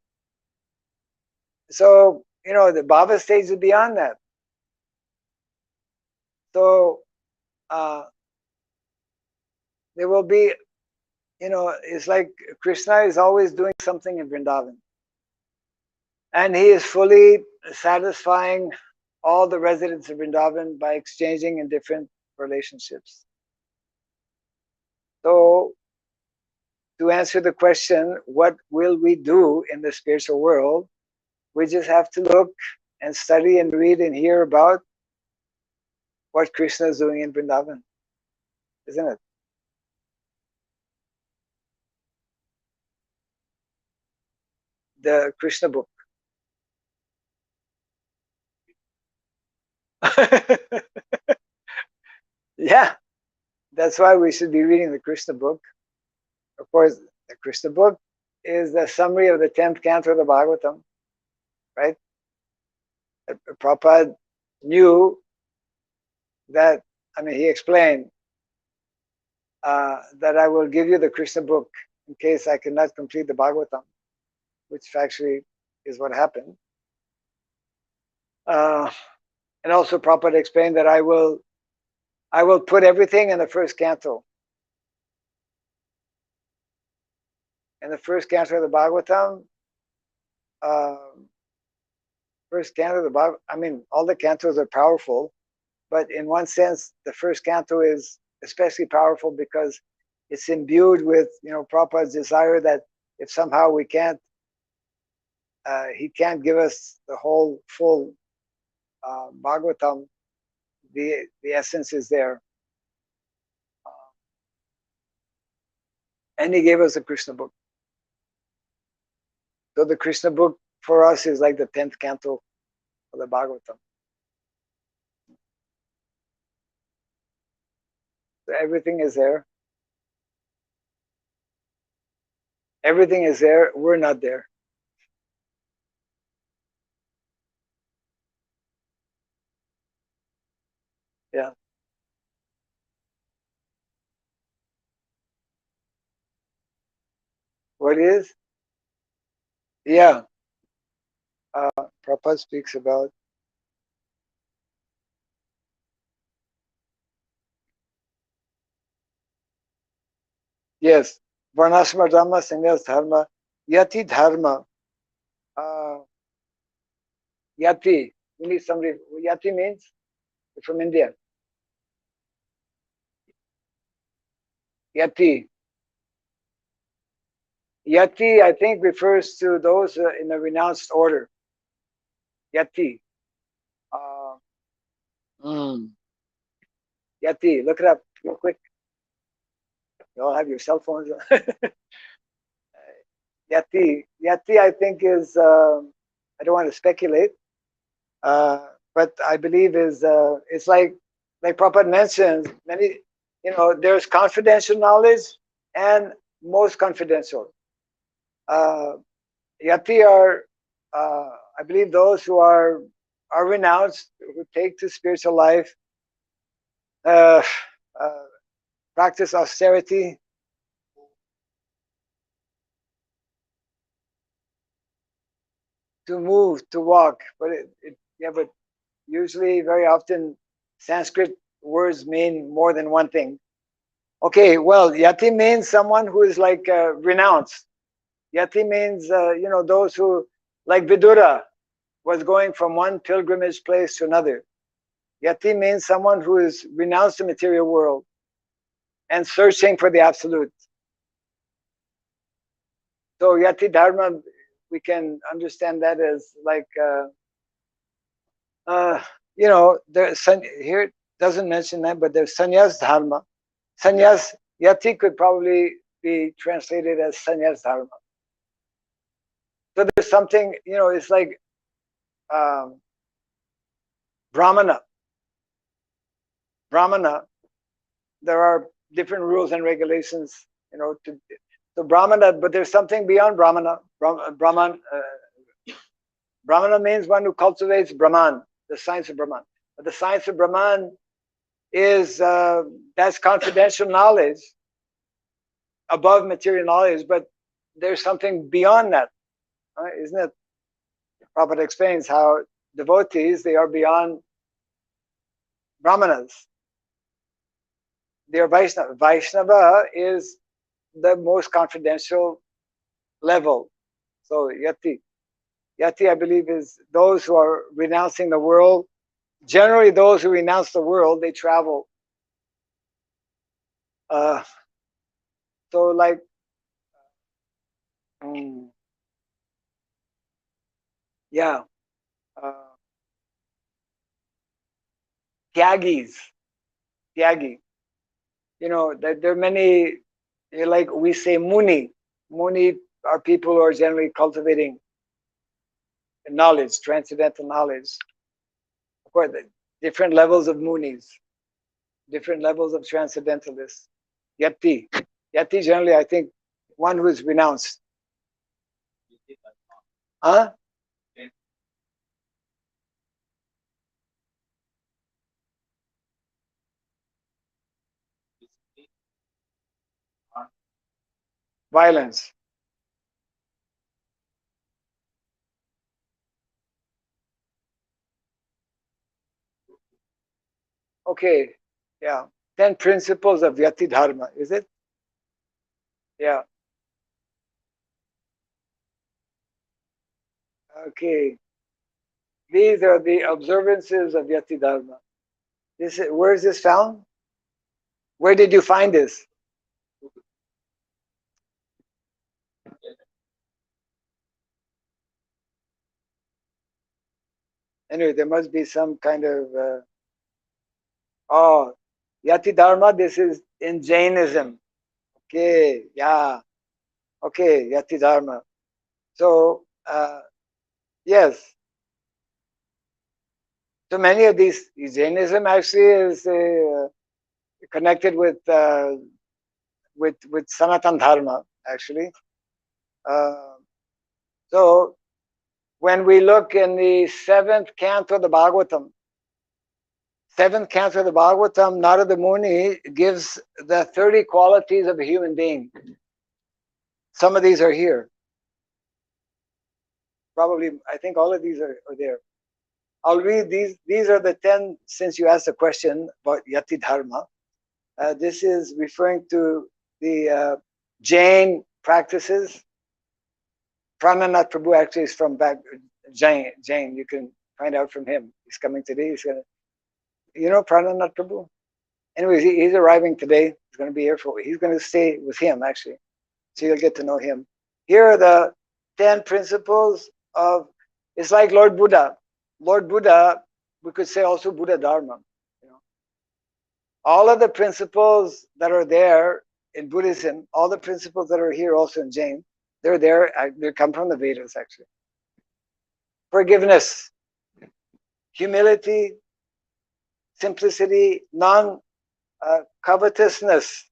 So, the bhava stage is beyond that. So, there will be, it's like Krishna is always doing something in Vrindavan. And he is fully satisfying all the residents of Vrindavan by exchanging in different relationships. So, to answer the question, what will we do in the spiritual world? We just have to look and study and read and hear about what Krishna is doing in Vrindavan, isn't it? The Krishna book. Yeah, that's why we should be reading the Krishna book. Of course, the Krishna book is the summary of the 10th canto of the Bhagavatam, right? Prabhupada knew that, he explained that I will give you the Krishna book in case I cannot complete the Bhagavatam, which actually is what happened. And also Prabhupada explained that I will put everything in the first canto. In the first canto of the Bhagavatam, first canto of the Bhagavatam, all the cantos are powerful, but in one sense, the first canto is especially powerful because it's imbued with, Prabhupada's desire that if somehow we can't, he can't give us the whole full Bhagavatam, the essence is there. And he gave us the Krishna book. So the Krishna book for us is like the 10th canto of the Bhagavatam. So everything is there. Everything is there. We're not there. Yeah. What is? Yeah. Prabhupada speaks about. Yes. Varnasrama Dharma, Sannyas Dharma, Yatidharma. Yati. We need somebody. Yati means from India. Yati. Yati, I think, refers to those in a renounced order. Yati. Yati. Look it up real quick. You all have your cell phones. Yati. Yati, I think, is, I don't want to speculate, but I believe is, it's like Prabhupada mentions, many, there's confidential knowledge and most confidential. Yati are, I believe those who are renounced, who take to spiritual life, uh, uh, practice austerity, to move, to walk. But but usually, very often, Sanskrit words mean more than one thing. Okay, well, yati means someone who is like renounced. Yati means those who, like Vidura, was going from one pilgrimage place to another. Yati means someone who is renounced the material world and searching for the absolute. So Yatidharma, we can understand that as like, here it doesn't mention that, but there's sannyas dharma. Sannyas, yati could probably be translated as sannyas dharma. So there's something, it's like brahmana. Brahmana, there are different rules and regulations, so brahmana, but there's something beyond brahmana. Brahmana means one who cultivates Brahman, the science of Brahman. But the science of Brahman is, that's confidential knowledge above material knowledge, but there's something beyond that, right? Isn't it? Prabhupada explains how devotees, they are beyond Brahmanas. They are Vaishnava. Vaishnava is the most confidential level. So Yati, I believe, is those who are renouncing the world. Generally, those who renounce the world, they travel. So like, yeah, tyagis, tyagi. There are many, like we say muni. Muni are people who are generally cultivating knowledge, transcendental knowledge. Of course, different levels of munis, different levels of transcendentalists. Yati. Yati generally, I think, one who is renounced. Huh? Violence. Okay. Yeah. 10 principles of Yatidharma, is it? Yeah. Okay. These are the observances of Yatidharma. Where is this found? Where did you find this? Anyway, there must be some kind of Yatidharma. This is in Jainism. Okay, yeah. Okay, Yatidharma. So yes. So many of these, Jainism actually is connected with Sanatan Dharma, actually. So when we look in the seventh canto of the Bhagavatam, Narada Muni gives the 30 qualities of a human being. Some of these are here. Probably, I think all of these are there. I'll read these. These are the 10, since you asked a question about Yati Dharma. This is referring to the Jain practices. Prananath Prabhu actually is from back Jain. You can find out from him. He's coming today. He's gonna, Prananath Prabhu. Anyways, he's arriving today. He's going to be here he's going to stay with him actually, so you'll get to know him. Here are the 10 principles of. It's like Lord Buddha. Lord Buddha, we could say also Buddha Dharma. All of the principles that are there in Buddhism, all the principles that are here also in Jain, they're there. They come from the Vedas actually. Forgiveness, humility, simplicity, covetousness.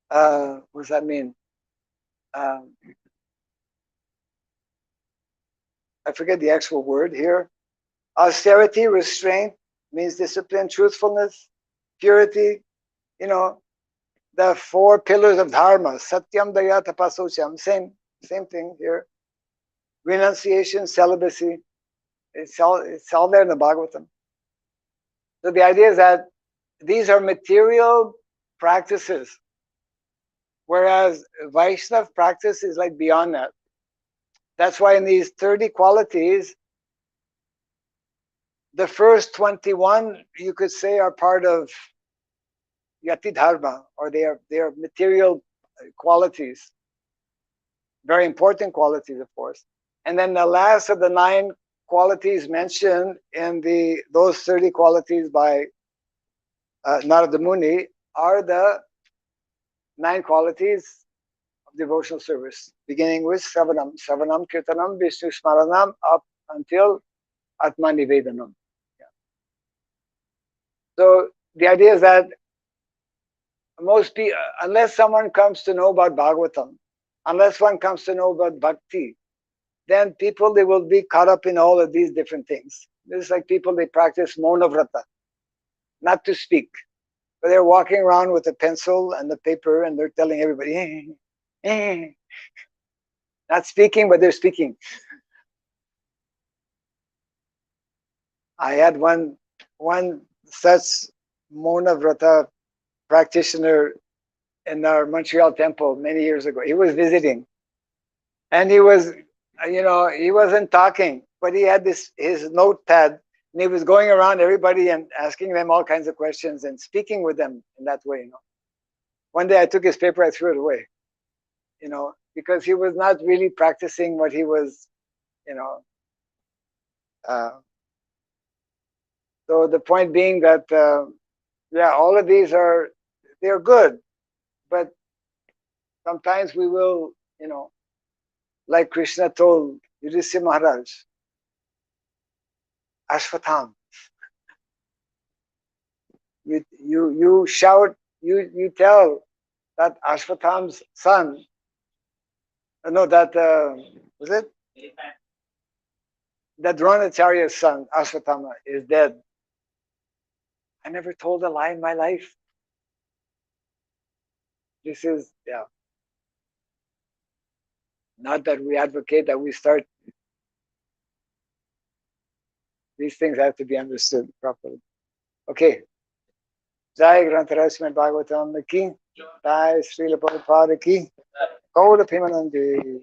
What does that mean? I forget the actual word here. Austerity, restraint, means discipline, truthfulness, purity, you know, the 4 pillars of dharma, satyam, daya, tapasocam, same thing here. Renunciation, celibacy, it's all there in the Bhagavatam. So the idea is that these are material practices, whereas Vaishnava practice is like beyond that. That's why in these 30 qualities, the first 21, you could say, are part of Yatidharma, or they are material qualities, very important qualities, of course. And then the last of the 9 qualities mentioned in those 30 qualities by Narada Muni are the 9 qualities of devotional service, beginning with Savanam, Kirtanam, Vishnu Smaranam, up until Atma Nivedanam. Yeah. So the idea is that most people, unless someone comes to know about Bhagavatam, unless one comes to know about Bhakti, then people, they will be caught up in all of these different things. This is like people, they practice Mauna Vrata, not to speak. But they're walking around with a pencil and the paper and they're telling everybody, not speaking, but they're speaking. I had one such Mauna Vrata practitioner in our Montreal temple many years ago. He was visiting and he was, he wasn't talking, but he had his notepad and he was going around everybody and asking them all kinds of questions and speaking with them in that way. One day I took his paper, I threw it away, because he was not really practicing what he was, so the point being that, all of these they're good, but sometimes we will, like Krishna told Yudhisthira Maharaj, Ashvatham, you shout, you tell that Ashvatham's son, was it? That Dronacharya's son, Ashvatthama, is dead. I never told a lie in my life. This is, not that we advocate that we start. These things have to be understood properly. Okay. Jai Granthara Srimad Bhagavatam ki, Jai Srila Prabhupada ki, Gaura Premanande.